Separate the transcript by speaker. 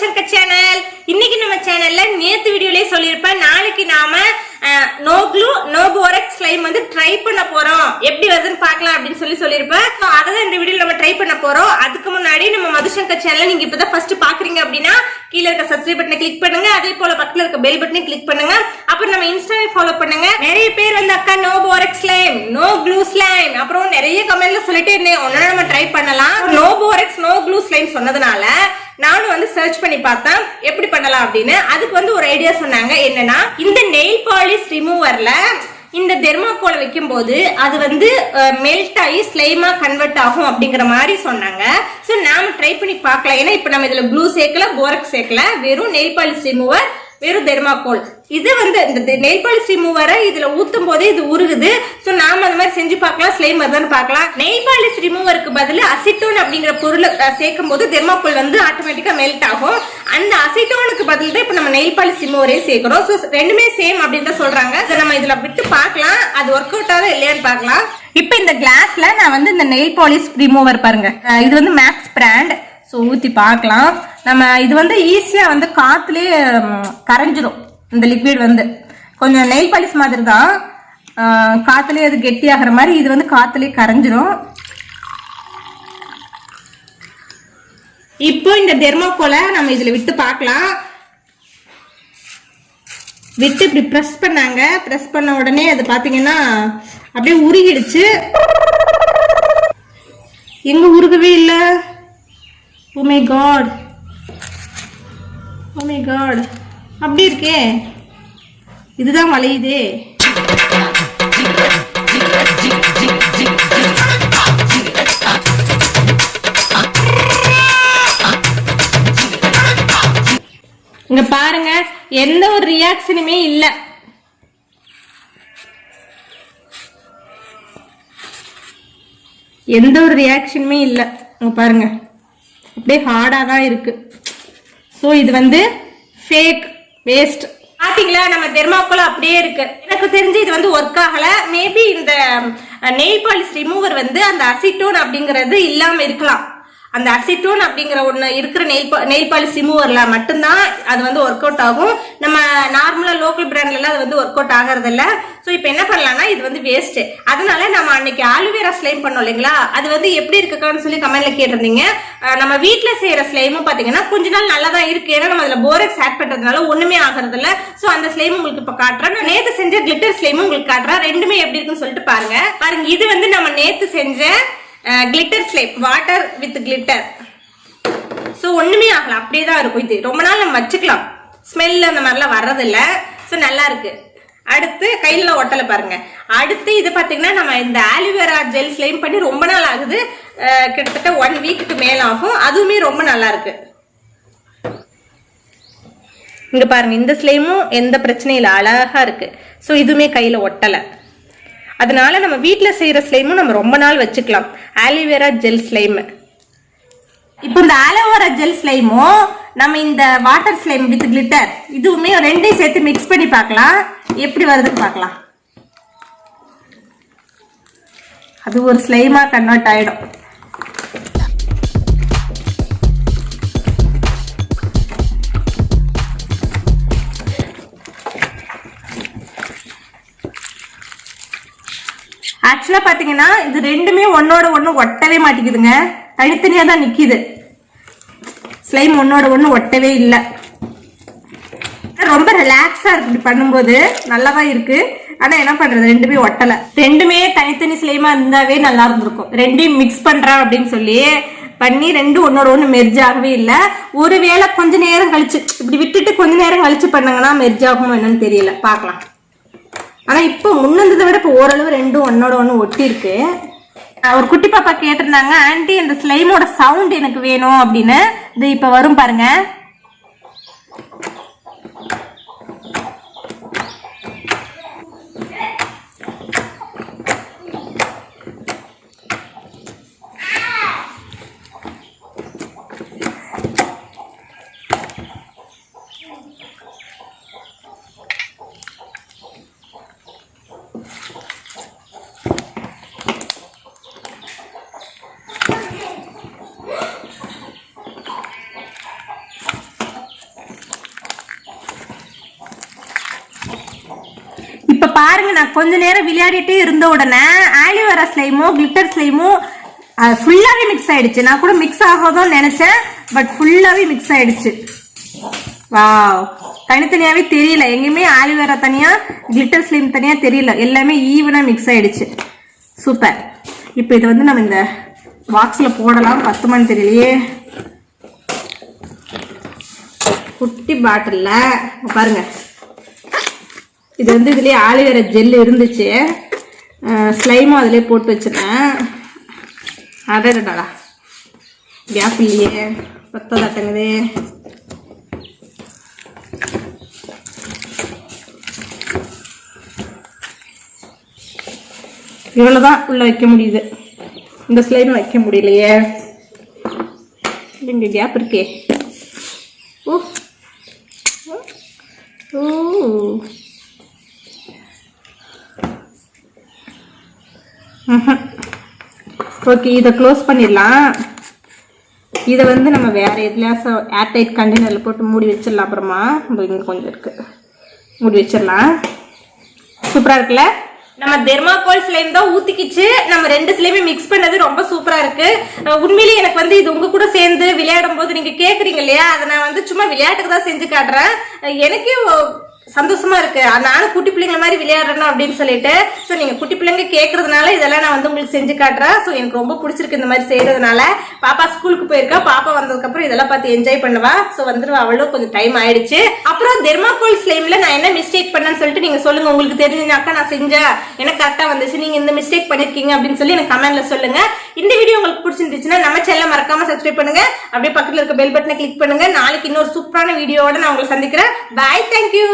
Speaker 1: Shankar channel. இன்னைக்கு நம்ம சேனல்ல நேத்து வீடியோலயே சொல்லிருப்பேன் நாளைக்கு நாம no glue no borax slime வந்து ட்ரை பண்ண போறோம். எப்படி வருதுன்னு பார்க்கலாம் அப்படினு சொல்லிருப்பேன். சோ அத இந்த வீடியோல நம்ம ட்ரை பண்ண போறோம். அதுக்கு முன்னாடி நம்ம மது Shankar சேனலை நீங்க இப்பதான் ஃபர்ஸ்ட் பாக்குறீங்க அப்படினா கீழ இருக்க சப்ஸ்கிரைப் பட்டனை கிளிக் பண்ணுங்க. அதே போல பக்கத்துல இருக்க பெல் பட்டனை கிளிக் பண்ணுங்க. அப்புறம் நம்ம இன்ஸ்டாவை ஃபாலோ பண்ணுங்க. நிறைய பேர் வந்து அக்கா no borax slime, no glue slime அப்புறம் நிறைய கமெண்ட்ல சொல்லிட்டே இருந்தேன். ஒண்ணா நம்ம ட்ரை பண்ணலாம். No borax no glue slime சொன்னதனால நானும் வந்து சர்ச் பண்ணி பார்த்தேன் எப்படி பண்ணலாம் அப்படின்னு. அதுக்கு வந்து ஒரு ஐடியா சொன்னாங்க. என்னன்னா இந்த நெயில் பாலிஷ் ரிமூவர்ல இந்த தெர்மாக்கோலை வைக்கும் போது அது வந்து மெல்ட் ஆகி ஸ்லைமா கன்வெர்ட் ஆகும் அப்படிங்கிற மாதிரி சொன்னாங்க. சோ நாம ட்ரை பண்ணி பார்க்கலாம். ஏன்னா இப்ப நம்ம இதுல க்ளூ சேர்க்கல, போரக்ஸ் சேர்க்கல, வெறும் நெயில் பாலிஷ் ரிமூவர், வெறும் தெர்மாக்கோல். இது வந்து இந்த நெயில் பாலிஷ் ரிமூவரை இதுல ஊத்தும் போதே இது உருகுது. சோ நாம அந்த மாதிரி செஞ்சு பார்க்கலாம், ஸ்லைம் வருதான்னு பார்க்கலாம். நெயில் பாலிஷ் ரிமூவருக்கு பதில் அசிட்டோன் அப்படிங்கிற பொருளை சேர்க்கும் போது தெர்மாக்கோல் வந்து ஆட்டோமேட்டிக்கா மெல்ட் ஆகும். அந்த அசிட்டோனுக்கு பதில் தான் இப்ப நம்ம நெயில் பாலிஷ் ரிமூவரே சேர்க்கிறோம். சோ ரெண்டுமே சேம் அப்படின்னு தான் சொல்றாங்க. நம்ம இதுல விட்டு பார்க்கலாம், அது ஒர்க் அவுட் ஆகுதா இல்லையான்னு பார்க்கலாம். இப்ப இந்த கிளாஸ்ல நான் வந்து இந்த நெயில் பாலிஷ் ரிமூவர் பாருங்க, இது வந்து மேக்ஸ் பிராண்ட். ஸோ ஊற்றி பார்க்கலாம். நம்ம இது வந்து ஈஸியாக வந்து காற்றுலேயே கரைஞ்சிரும். இந்த லிக்விட் வந்து கொஞ்சம் நெயில் பாலிஷ் மாதிரி தான், காற்றுலேயே அது கெட்டியாகிற மாதிரி. இது வந்து காற்றுலேயே கரைஞ்சிரும். இப்போ இந்த தெர்மாக்கோலை நம்ம இதில் விட்டு பார்க்கலாம். விட்டு இப்படி ப்ரெஸ் பண்ணாங்க. ப்ரெஸ் பண்ண உடனே அது பார்த்தீங்கன்னா அப்படியே உருகிடுச்சு. எங்க உருகவே இல்லை. Oh my god, oh my god, அப்படி இருக்கே. இதுதான் வளையுதே. இங்க பாருங்க, எந்த ஒரு ரியாக்ஷனுமே இல்ல. எந்த ஒரு ரியாக்ஷனுமே இல்ல. இங்க பாருங்க, அப்படியே ஹார்டா தான் இருக்கு. சோ இது வந்து ஃபேக், வேஸ்ட். பாத்தீங்களா, நம்ம தெர்மாக்கோல் அப்படியே இருக்கு. எனக்கு தெரிஞ்சு இது வந்து ஒர்க் ஆகல. மேபி இந்த நெயில் பாலிஷ் ரிமூவர் வந்து அந்த அசிட்டோன் அப்படிங்கறது இல்லாம இருக்கலாம். அந்த அசிட்டோன் அப்படிங்கிற ஒண்ணு இருக்கிற நெயில் பாலிஷ் ரிமூவர்ல மட்டும்தான் அது வந்து ஒர்க் அவுட் ஆகும். நம்ம நார்மலா லோக்கல் பிராண்ட்ல எல்லாம் அது வந்து ஒர்க் அவுட் ஆகிறது இல்ல. சோ இப்போ என்ன பண்ணலாம்னா இது வந்து வேஸ்ட். அதனால நம்ம அன்னைக்கு ஆலுவேரா ஸ்லைம் பண்ணோம் இல்லைங்களா, அது வந்து எப்படி இருக்குன்னு சொல்லி கமெண்ட்ல கேட்டிருந்தீங்க. நம்ம வீட்டுல செய்யற ஸ்லைமும் பாத்தீங்கன்னா கொஞ்ச நாள் நல்லா தான் இருக்கு. ஏன்னா நம்ம அதுல போரக்ஸ் ஆட் பண்றதுனால ஒண்ணுமே ஆகிறது இல்ல. சோ அந்த ஸ்லைம் உங்களுக்கு இப்ப காட்டுறேன். நான் நேத்து செஞ்ச கிளிட்டர் ஸ்லைமும் உங்களுக்கு காட்டுறேன். ரெண்டுமே எப்படி இருக்குன்னு சொல்லிட்டு பாருங்க. பாருங்க, இது வந்து நம்ம நேத்து செஞ்ச glitter slime, water with glitter. So ஒண்ணுமே ஆகல, அப்படியே தான் இருக்கும். இது ரொம்ப நாள் நம்ம வச்சுக்கலாம், ஸ்மெல் அந்த மாதிரிலாம் வர்றதில்ல. ஸோ நல்லா இருக்கு. அடுத்து கையில ஒட்டலை பாருங்க. அடுத்து இது பாத்தீங்கன்னா நம்ம இந்த ஆலுவேரா ஜெல் ஸ்லைம் பண்ணி ரொம்ப நாள் ஆகுது. கிட்டத்தட்ட 1 வீக்குக்கு மேல ஆகும். அதுவுமே ரொம்ப நல்லா இருக்கு. இங்க பாருங்க, இந்த ஸ்லைமும் எந்த பிரச்சனையும் இல்லை, அழகா இருக்கு. ஸோ இதுவுமே கையில ஒட்டலை. அதனால நம்ம வீட்டுல செய்யற ஸ்லைமும் நம்ம ரொம்ப நாள் வச்சுக்கலாம். Aloe vera gel slime. இப்போ இந்த ஆலோவேரா ஜெல் ஸ்லைமும் நம்ம இந்த வாட்டர் ஸ்லைம் வித் கிளிட்டர் இதுவுமே ரெண்டையும் சேர்த்து மிக்ஸ் பண்ணி பார்க்கலாம், எப்படி வருதுன்னு பார்க்கலாம். அது ஒரு ஸ்லைமா கன்வெர்ட் ஆயிடும். ஆக்சுவலா பாத்தீங்கன்னா இது ரெண்டுமே ஒன்னோட ஒண்ணு ஒட்டவே மாட்டேங்குதுங்க, தனித்தனியா தான் நிக்குது. ஸ்லைம் ஒன்னோட ஒண்ணு ஒட்டவே இல்லை. ரொம்ப ரிலாக்ஸா இருக்கு. இப்படி பண்ணும்போது நல்லாதான் இருக்கு. ஆனா என்ன பண்றது, ரெண்டுமே ஒட்டல. ரெண்டுமே தனித்தனி ஸ்லைமா இருந்தாவே நல்லா இருந்திருக்கும். ரெண்டையும் மிக்ஸ் பண்றேன் அப்படின்னு சொல்லி பண்ணி ரெண்டும் ஒன்னோட ஒண்ணு மெர்ஜ் ஆகவே இல்லை. ஒருவேளை கொஞ்ச நேரம் கழிச்சு இப்படி விட்டுட்டு கொஞ்ச நேரம் கழிச்சு பண்ணாங்கன்னா மெர்ஜ் ஆகுமோ என்னன்னு தெரியல, பார்க்கலாம். ஆனா இப்போ முன்னதை விட இப்போ ஓரளவு ரெண்டும் ஒன்னோட ஒண்ணு ஒட்டி இருக்கு. ஒரு குட்டி பாப்பா கேட்டிருந்தாங்க, ஆன்ட்டி இந்த ஸ்லைமோட சவுண்ட் எனக்கு வேணும் அப்படின்னு. இது இப்ப வரும் பாருங்க. பாருங்க, நான் கொஞ்ச நேரம் விளையாடிட்டே இருந்த உடனே ஆலிவேரா ஸ்லைமும் கிளிட்டர் ஸ்லைமும் ஃபுல்லாவே மிக்ஸ் ஆயிடுச்சு. நான் கூட மிக்ஸ் ஆகாதோன்னு நினைச்சேன், பட் ஃபுல்லாவே மிக்ஸ் ஆயிடுச்சு. வாவ், தனித்தனியாவே தெரியல, எங்கேயுமே ஆலிவேரா தனியா கிளிட்டர் ஸ்லைம் தனியா தெரியல, எல்லாமே ஈவனா மிக்ஸ் ஆயிடுச்சு. சூப்பர். இப்போ இது வந்து நம்ம இந்த பாக்ஸ்ல போடலாம், பத்துமான்னு தெரியலையே. குட்டி பாட்டில்ல பாருங்க, இது வந்து இதுலயே ஆலிவேரா ஜெல் இருந்துச்சு, ஸ்லைமும் அதுலயே போட்டு வச்சிருக்கேன். அடடா, கேப் இல்லையே, பத்ததாட்டங்குது. இவ்வளவுதான் உள்ள வைக்க முடியுது, இந்த ஸ்லைம் வைக்க முடியலையே, இங்க கேப் இருக்கே. ஓ ஓ, ஓகே, இதை க்ளோஸ் பண்ணிடலாம். இதை வந்து நம்ம வேற எதுலையாச்சும் ஏர்டைட் கண்டெய்னரில் போட்டு மூடி வச்சிடலாம். அப்புறமா இங்கே கொஞ்சம் இருக்கு, மூடி வச்சிடலாம். சூப்பரா இருக்குல்ல? நம்ம தெர்மாகோல் ஸ்லைம் தான் ஊத்திக்கிச்சு. நம்ம 2 ஸ்லைமே மிக்ஸ் பண்ணது ரொம்ப சூப்பரா இருக்கு. உண்மையிலேயே எனக்கு வந்து இது உங்க கூட சேர்ந்து விளையாடும் போது நீங்க கேக்குறீங்க இல்லையா, அதை நான் வந்து சும்மா விளையாட்டுக்கு தான் செஞ்சு காட்டுறேன். எனக்கே சந்தோஷமா இருக்கு, நானும் குட்டி பிள்ளைங்க மாதிரி விளையாடுறேன் அப்படின்னு சொல்லிட்டு. ஸோ நீங்க குட்டி பிள்ளைங்க கேட்கறதுனால இதெல்லாம் நான் வந்து உங்களுக்கு செஞ்சு காட்டுறேன். ஸோ எனக்கு ரொம்ப பிடிச்சிருக்கு இந்த மாதிரி செய்யறதுனால. பாப்பா ஸ்கூலுக்கு போயிருக்கா, பாப்பா வந்ததுக்கு அப்புறம் இதெல்லாம் பார்த்து என்ஜாய் பண்ணுவா. ஸோ வந்துருவா, அவளும் கொஞ்சம் டைம் ஆயிடுச்சு. அப்புறம் தெர்மாகோல் ஸ்லைம்ல நான் என்ன மிஸ்டேக் பண்ணேன்னு சொல்லிட்டு நீங்க சொல்லுங்க. உங்களுக்கு தெரிஞ்சாக்கா நான் செஞ்சா எனக்கு கரெக்டா வந்துச்சு, நீங்க இந்த மிஸ்டேக் பண்ணிருக்கீங்க அப்படின்னு சொல்லி எனக்கு கமெண்ட்ல சொல்லுங்க. இந்த வீடியோ உங்களுக்கு பிடிச்சிருந்துச்சுன்னா நம்ம சேனலை மறக்காம சப்ஸ்கிரைப் பண்ணுங்க, அப்படியே பக்கத்துல இருக்க பெல் பட்டனை கிளிக் பண்ணுங்க. நாளைக்கு இன்னொரு சூப்பரான வீடியோவோட நான் உங்களை சந்திக்கிறேன். பாய், தேங்க்யூ.